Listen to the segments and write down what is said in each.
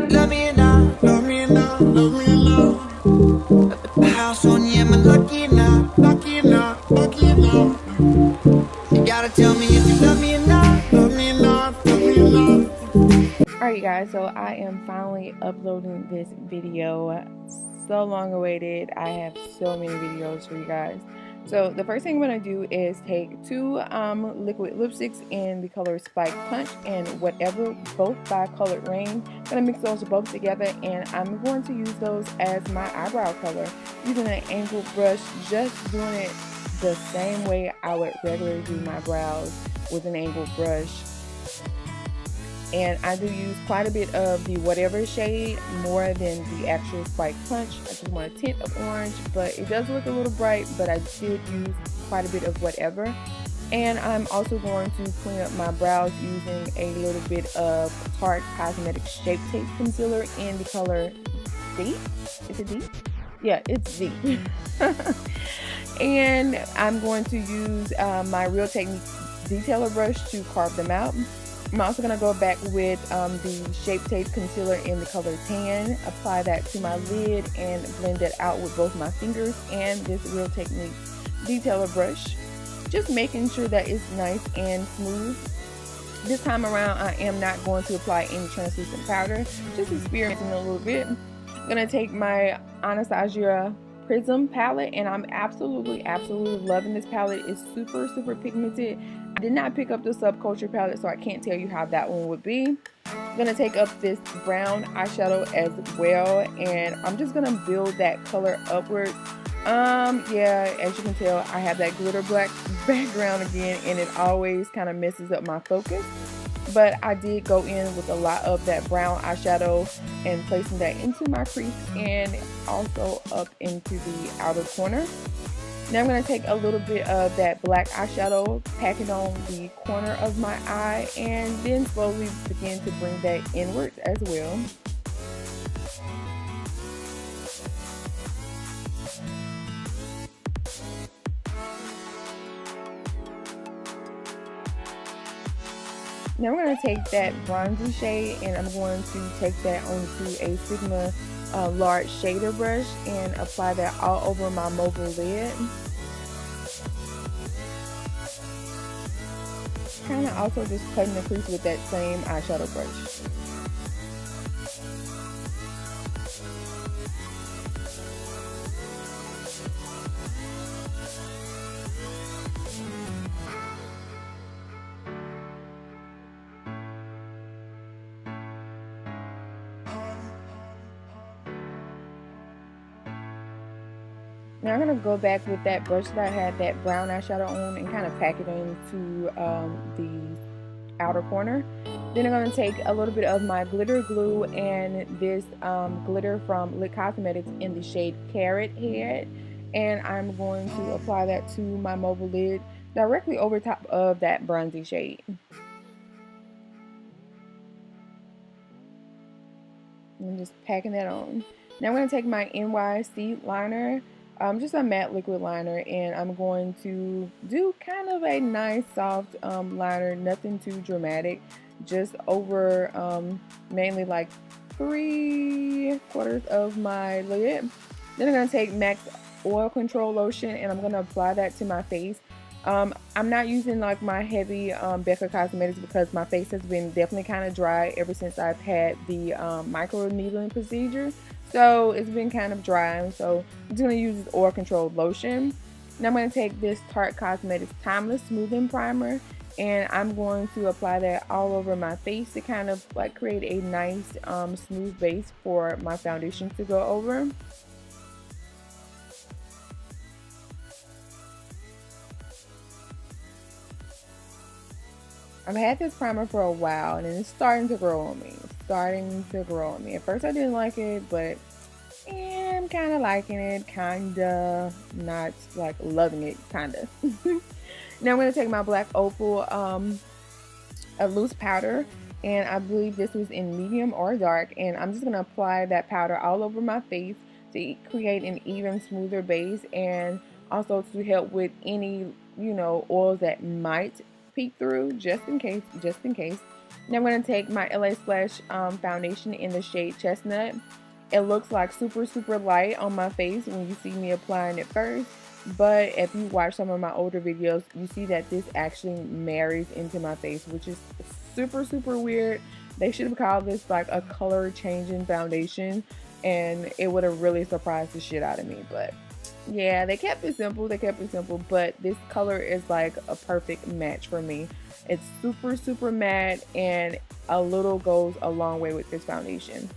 Love me enough, love me enough, love me enough. At the house on you, am I lucky enough, lucky enough, lucky enough? You gotta tell me if you love me enough, love me enough, love me enough. Alright guys, so I am finally uploading this video. So long awaited. I have so many videos for you guys. So the first thing I'm going to do is take two liquid lipsticks in the color Spike Punch and Whatever, both by Colored Rain. I'm going to mix those both together, and I'm going to use those as my eyebrow color using an angled brush, just doing it the same way I would regularly do my brows with an angled brush. And I do use quite a bit of the Whatever shade more than the actual Spike Punch. I just want a tint of orange, but it does look a little bright, but I did use quite a bit of Whatever. And I'm also going to clean up my brows using a little bit of Tarte Cosmetics Shape Tape Concealer in the color D. Is it D? Yeah, it's D. And I'm going to use my Real Technique detailer brush to carve them out. I'm also going to go back with the Shape Tape Concealer in the color Tan, apply that to my lid and blend it out with both my fingers and this Real Technique detailer brush, just making sure that it's nice and smooth. This time around I am not going to apply any translucent powder, just experimenting a little bit. I'm going to take my Anastasia PRiSm palette, and I'm absolutely loving this palette. It's super pigmented. I did not pick up the Subculture palette, so I can't tell you how that one would be. I'm going to take up this brown eyeshadow as well, and I'm just going to build that color upward. Yeah, as you can tell, I have that glitter black background again, and it always kind of messes up my focus. But I did go in with a lot of that brown eyeshadow and placing that into my crease and also up into the outer corner. Now I'm going to take a little bit of that black eyeshadow, pack it on the corner of my eye, and then slowly begin to bring that inwards as well. Now I'm going to take that bronzy shade and I'm going to take that onto a Sigma large shader brush and apply that all over my mobile lid. Kind of also just cutting the crease with that same eyeshadow brush. Now I'm going to go back with that brush that I had that brown eyeshadow on and kind of pack it into the outer corner. Then I'm going to take a little bit of my glitter glue and this glitter from Lit Cosmetics in the shade Carrothead, and I'm going to apply that to my mobile lid directly over top of that bronzy shade. I'm just packing that on. Now I'm going to take my NYC liner, just a matte liquid liner, and I'm going to do kind of a nice soft liner, nothing too dramatic, just over mainly like 3/4 of my lid. Then I'm going to take MAC Oil Control Lotion and I'm going to apply that to my face. I'm not using like my heavy Becca Cosmetics because my face has been definitely kind of dry ever since I've had the micro needling procedure. So it's been kind of dry, so I'm just going to use this oil control lotion. Now I'm going to take this Tarte Cosmetics Timeless Smoothing Primer and I'm going to apply that all over my face to kind of like create a nice smooth base for my foundation to go over. I've had this primer for a while and it's starting to grow on me. At first I didn't like it, but I'm kind of liking it, kinda, not like loving it, kinda. Now I'm going to take my Black Opal, a loose powder, and I believe this was in medium or dark, and I'm just going to apply that powder all over my face to create an even smoother base and also to help with any, oils that might peek through, just in case. Now I'm going to take my LA Splash foundation in the shade Chestnut. It looks like super light on my face when you see me applying it first, but if you watch some of my older videos, you see that this actually marries into my face, which is super weird. They should have called this like a color changing foundation, and it would have really surprised the shit out of me. But yeah, they kept it simple, but this color is like a perfect match for me. It's super matte, and a little goes a long way with this foundation.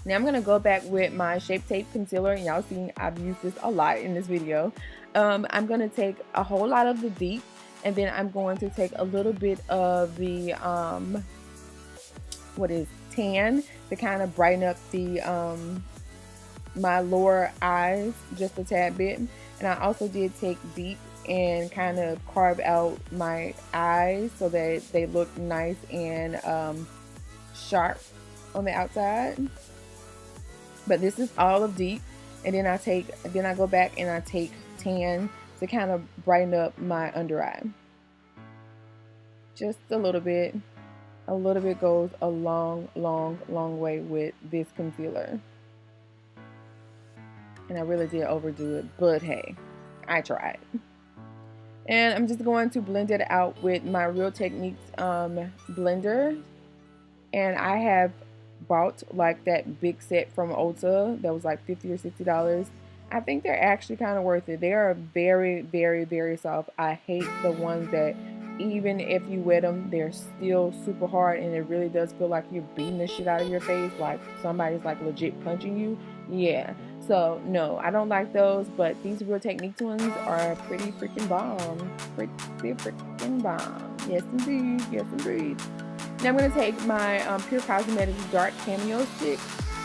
Now I'm going to go back with my Shape Tape Concealer, and y'all see I've used this a lot in this video. I'm going to take a whole lot of the deep, and then I'm going to take a little bit of the, tan to kind of brighten up the, my lower eyes just a tad bit. And I also did take deep and kind of carve out my eyes so that they look nice and sharp on the outside. But this is all of deep, and then I go back and I take tan to kind of brighten up my under eye. Just a little bit. A little bit goes a long way with this concealer. And I really did overdo it, but hey, I tried. And I'm just going to blend it out with my Real Techniques blender. And I have bought like that big set from Ulta that was like $50 or $60. I think they're actually kind of worth it. They are very soft. I hate the ones that even if you wet them, they're still super hard, and it really does feel like you're beating the shit out of your face, like somebody's like legit punching you. Yeah, so no, I don't like those, but these Real Techniques ones are pretty freaking bomb. Pretty freaking bomb. Yes indeed. Now I'm going to take my Pure Cosmetics Dark Cameo stick.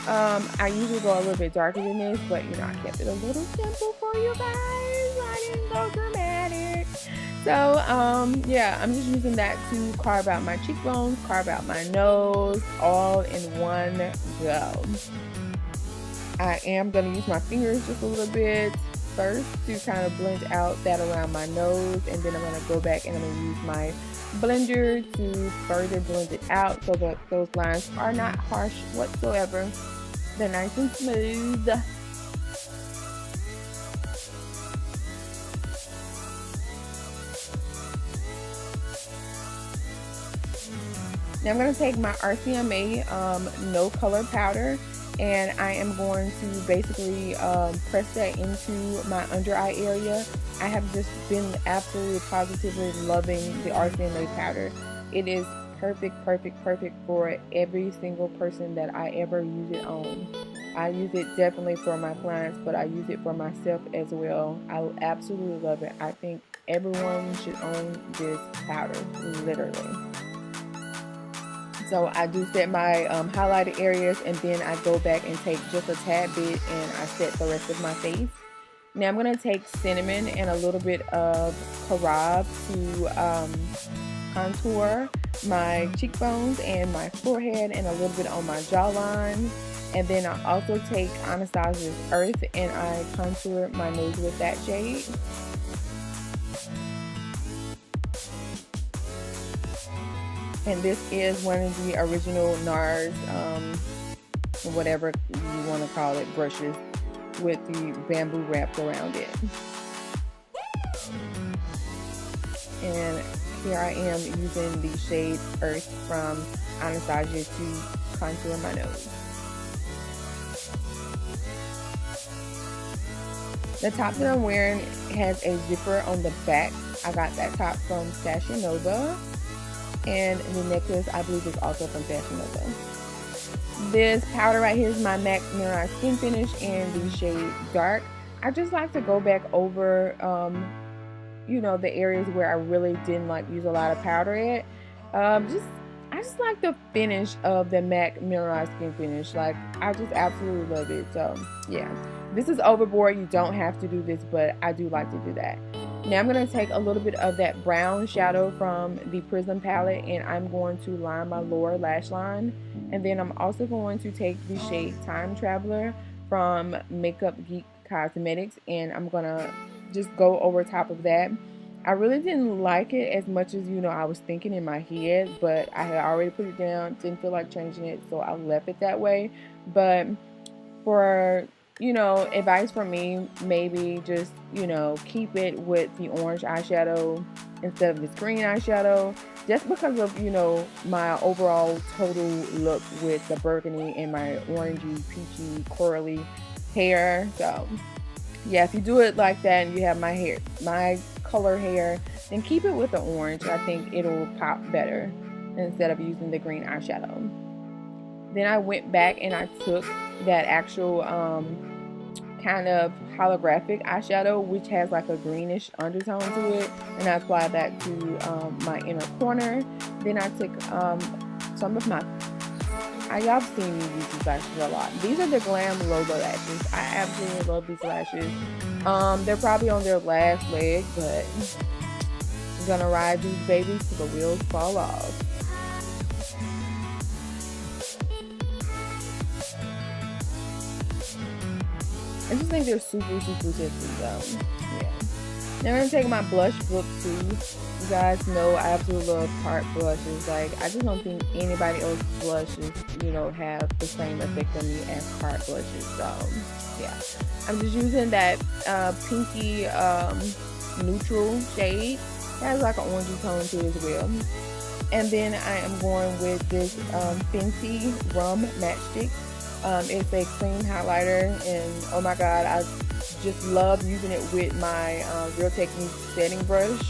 I usually go a little bit darker than this, but you know, I kept it a little simple for you guys. I didn't go dramatic. So yeah, I'm just using that to carve out my cheekbones, carve out my nose, all in one go. I am going to use my fingers just a little bit first to kind of blend out that around my nose, and then I'm going to go back and I'm going to use my blender to further blend it out so that those lines are not harsh whatsoever. They're nice and smooth. Now I'm going to take my RCMA no color powder, and I am going to basically press that into my under eye area. I have just been absolutely positively loving the RCMA powder. It is perfect for every single person that I ever use it on. I use it definitely for my clients, but I use it for myself as well. I absolutely love it. I think everyone should own this powder, literally. So I do set my highlighted areas, and then I go back and take just a tad bit and I set the rest of my face. Now I'm going to take cinnamon and a little bit of Carob to contour my cheekbones and my forehead and a little bit on my jawline. And then I also take Anastasia's Earth and I contour my nose with that shade. And this is one of the original NARS, whatever you want to call it, brushes with the bamboo wrapped around it. And here I am using the shade Earth from Anastasia to contour my nose. The top that I'm wearing has a zipper on the back. I got that top from Fashion Nova. And the necklace, I believe, is also from Fashion Nova. This powder right here is my MAC Mineralized SKiNFiNish in the shade Dark. I just like to go back over, you know, the areas where I really didn't like use a lot of powder at. I just like the finish of the MAC Mineralized SKiNFiNish. Like, I just absolutely love it. So yeah, this is overboard. You don't have to do this, but I do like to do that. Now I'm going to take a little bit of that brown shadow from the PRiSm palette, and I'm going to line my lower lash line. And then I'm also going to take the shade Time Traveler from Makeup Geek Cosmetics, and I'm going to just go over top of that. I really didn't like it as much as, you know, I was thinking in my head, but I had already put it down, didn't feel like changing it, so I left it that way. But for, you know, advice from me, maybe just, you know, keep it with the orange eyeshadow instead of this green eyeshadow, just because of, you know, my overall total look with the burgundy and my orangey, peachy, curly hair. So yeah, if you do it like that and you have my color hair, then keep it with the orange. I think it'll pop better instead of using the green eyeshadow. Then I went back and I took that actual kind of holographic eyeshadow, which has like a greenish undertone to it, and I applied that to my inner corner. Then I took some of my, y'all have seen me use these lashes a lot. These are the Glam Logo lashes. I absolutely love these lashes. They're probably on their last leg, but I'm gonna ride these babies till the wheels fall off. I just think they're super, super tipsy though. Yeah. Now I'm gonna take my blush book too. You guys know I absolutely love Tarte blushes. Like, I just don't think anybody else's blushes, you know, have the same effect on me as Tarte blushes. So yeah, I'm just using that pinky neutral shade. It has like an orangey tone to it as well. And then I am going with this Fenty Rum Matchstix. It's a cream highlighter, and oh my god, I just love using it with my Real Techniques setting brush.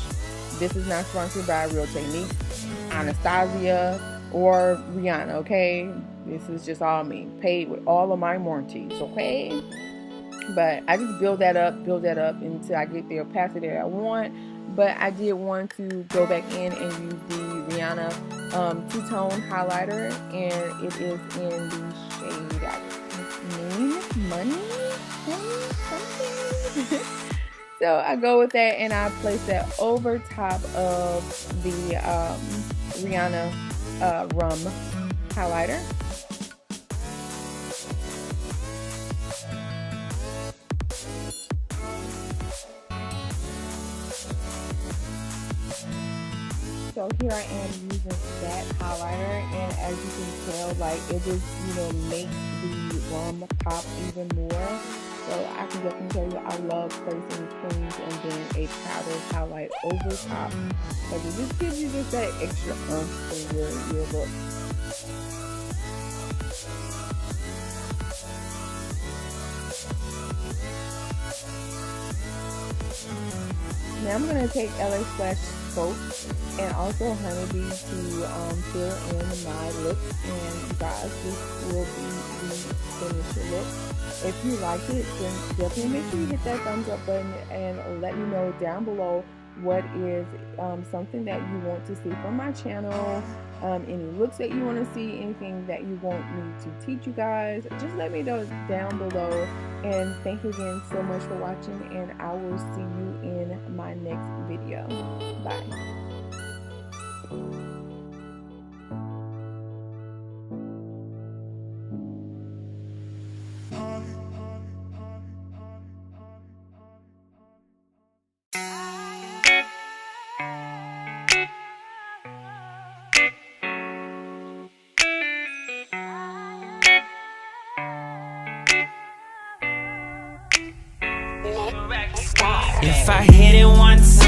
This is not sponsored by Real Techniques, Anastasia, or Rihanna, okay? This is just all me, paid with all of my warranties, okay? But I just build that up until I get the opacity that I want. But I did want to go back in and use the Rihanna two-tone highlighter, and it is in the shade Money something. So I go with that and I place that over top of the Rihanna Rum highlighter. So here I am using that highlighter, and as you can tell, like, it just, you know, makes the rum pop even more. So I can definitely tell you I love placing creams and then a powder highlight over top, because it just gives you just that extra oomph in your look. Now I'm going to take LA Splash Sculpt and also Honeybee to fill in my look, and you guys, this will be the finished look. If you like it, then definitely make sure you hit that thumbs up button and let me know down below what is something that you want to see from my channel, any looks that you want to see, anything that you want me to teach you guys. Just let me know down below, and thank you again so much for watching, and I will see you in my next video. Bye. If I hit it once